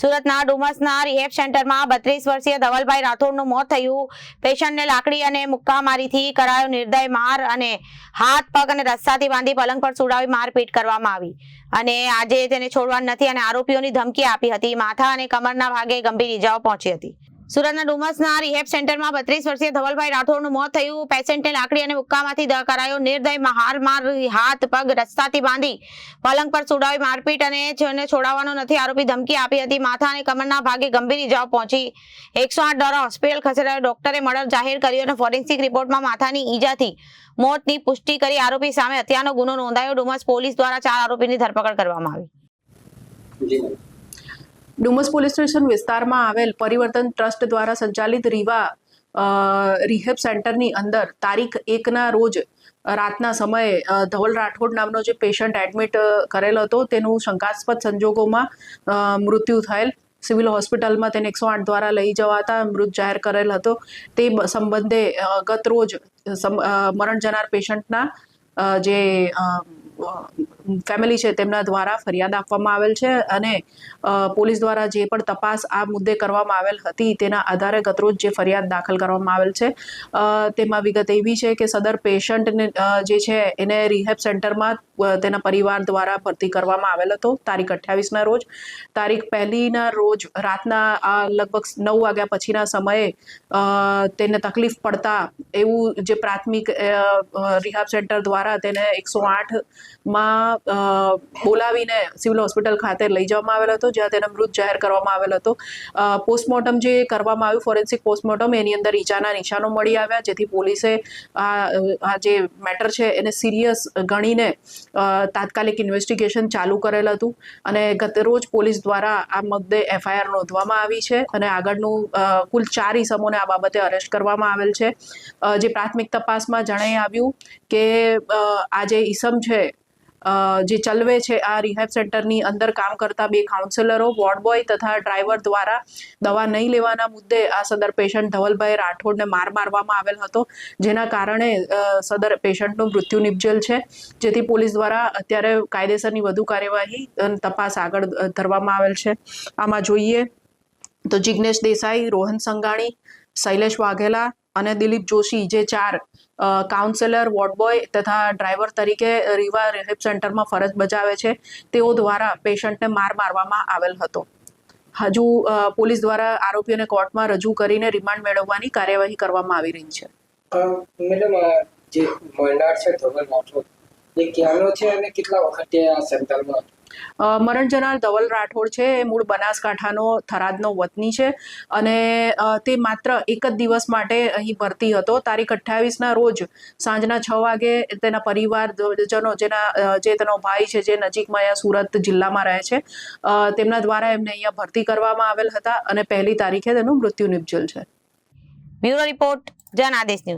સુરતના ડુમસના રિહેબ સેન્ટરમાં 32 વર્ષીય ધવલભાઈ રાઠોડનું મોત થયું। પેશન્ટને લાકડી અને મુક્કા મારીથી કરાયો નિર્દય માર અને હાથ પગ અને રસ્સાથી બાંધી પલંગ પર સુડાવી મારપીટ કરવામાં આવી અને આજે તેને છોડવાનું નથી અને આરોપીઓની ધમકી આપી હતી। માથા અને કમરના ભાગે ગંભીર ઈજાઓ પહોંચી હતી। સુરતના ડુમસના રિહેબ સેન્ટરમાં 32 વર્ષીય ધવલભાઈ રાઠોડનું મોત થયું। પેશન્ટને લાકડી અને મુક્કામાંથી કરાયો નિર્દય માર હાથ પગ રસ્સાથી બાંધી પલંગ પર સુડાવી મારપીટ અને છોડાવવાનો નથી આરોપી ધમકી આપી હતી। માથા અને કમરના ભાગે ગંભીર ઈજાઓ પહોંચી 108 દ્વારા હોસ્પિટલ ખસેડાયો। ડોક્ટરે મર્ડર જાહેર કર્યો અને ફોરેન્સિક રિપોર્ટમાં માથાની ઈજાથી મોતની પુષ્ટિ કરી આરોપી સામે હત્યાનો ગુનો નોંધાયો। ડુમસ પોલીસ દ્વારા 4 આરોપીની ધરપકડ કરવામાં આવી। ડુમસ પોલીસ સ્ટેશન વિસ્તારમાં આવેલ પરિવર્તન ટ્રસ્ટ દ્વારા સંચાલિત રિહેબ સેન્ટરની અંદર તારીખ 1ના રોજ રાતના સમયે ધવલ રાઠોડ નામનો જે પેશન્ટ એડમિટ કરેલ હતો તેનું શંકાસ્પદ સંજોગોમાં મૃત્યુ થયેલ। સિવિલ હોસ્પિટલમાં તેને 108 દ્વારા લઈ જવાતા મૃત જાહેર કરેલ હતો। તે સંબંધે ગત રોજ મરણ જનાર પેશન્ટના જે ફેમિલી છે તેમના દ્વારા ફરિયાદ આપવામાં આવેલ છે અને પોલીસ દ્વારા જે પણ તપાસ આ મુદ્દે કરવામાં આવેલ હતી તેના આધારે ગતરોજ જે ફરિયાદ દાખલ કરવામાં આવેલ છે તેમાં વિગત એવી છે કે સદર પેશન્ટને જે છે એને રિહેબ સેન્ટરમાં તેના પરિવાર દ્વારા ભરતી કરવામાં આવેલ હતો તારીખ 28ના રોજ। તારીખ 1ના રોજ રાતના લગભગ 9 વાગ્યા પછીના સમયે તેને તકલીફ પડતા એવું જે પ્રાથમિક રિહેબ સેન્ટર દ્વારા તેને 108માં બોલાવીને સિવિલ હોસ્પિટલ ખાતે લઈ જવામાં આવેલ હતો જ્યાં તેને મૃત જાહેર કરવામાં આવેલ હતો। પોસ્ટમોર્ટમ જે કરવામાં આવ્યું ફોરેન્સિક પોસ્ટમોર્ટમ એની અંદર ઈજાના નિશાનો મળી આવ્યા જેથી પોલીસે આ જે મેટર છે એને સિરિયસ ગણીને તાત્કાલિક ઇન્વેસ્ટિગેશન ચાલુ કરેલ હતું અને ગત રોજ પોલીસ દ્વારા આ મુદ્દે FIR નોંધવામાં આવી છે અને આગળનું કુલ 4 ઇસમોને આ બાબતે અરેસ્ટ કરવામાં આવેલ છે। જે પ્રાથમિક તપાસમાં જણાઈ આવ્યું કે આ જે ઇસમ છે જે ચલવે છે આ રિહેબ સેન્ટરની અંદર કામ કરતા 2 કાઉન્સેલરો વોર્ડ બોય તથા ડ્રાઈવર દ્વારા દવા નહીં લેવાના મુદ્દે આ સદર પેશન્ટ ધવલભાઈ રાઠોડને મારવામાં આવેલ હતો જેના કારણે સદર પેશન્ટનું મૃત્યુ નિપજેલ છે જેથી પોલીસ દ્વારા અત્યારે કાયદેસરની વધુ કાર્યવાહી તપાસ આગળ ધરવામાં આવેલ છે। આમાં જોઈએ તો જિગ્નેશ દેસાઈ, રોહન સંઘાણી, શૈલેષ વાઘેલા અને દિલીપ જોશી જે 4 કાઉન્સેલર વોર્ડ બોય તથા ડ્રાઈવર તરીકે રીવા રિહેબ સેન્ટરમાં ફરજ બજાવે છે તેઓ દ્વારા પેશન્ટને મારવામાં આવેલ હતો। હજુ પોલીસ દ્વારા આરોપીઓને કોર્ટમાં રજૂ કરીને રિમાન્ડ મેળવવાની કાર્યવાહી કરવામાં આવી રહી છે। મેડમ જે મરનાર છે ધવલ રાઠોડ એ ક્યાંનો છે અને કેટલા વખતે આ સેન્ટરમાં મરણ જનાર ધવલ રાઠોડ છે એ મૂળ બનાસકાંઠાનો થરાદનો વતની છે અને તે માત્ર એક જ દિવસ માટે અહીં ભરતી હતો। તારીખ 28ના રોજ સાંજના 6 વાગે તેના પરિવારજનો જે તેનો ભાઈ છે જે નજીકમાં અહીંયા સુરત જિલ્લામાં રહે છે તેમના દ્વારા એમને અહીંયા ભરતી કરવામાં આવેલ હતા અને 1લી તારીખે તેનું મૃત્યુ નિપજેલ છે। બ્યુરો રિપોર્ટ જન આદેશ ન્યૂઝ।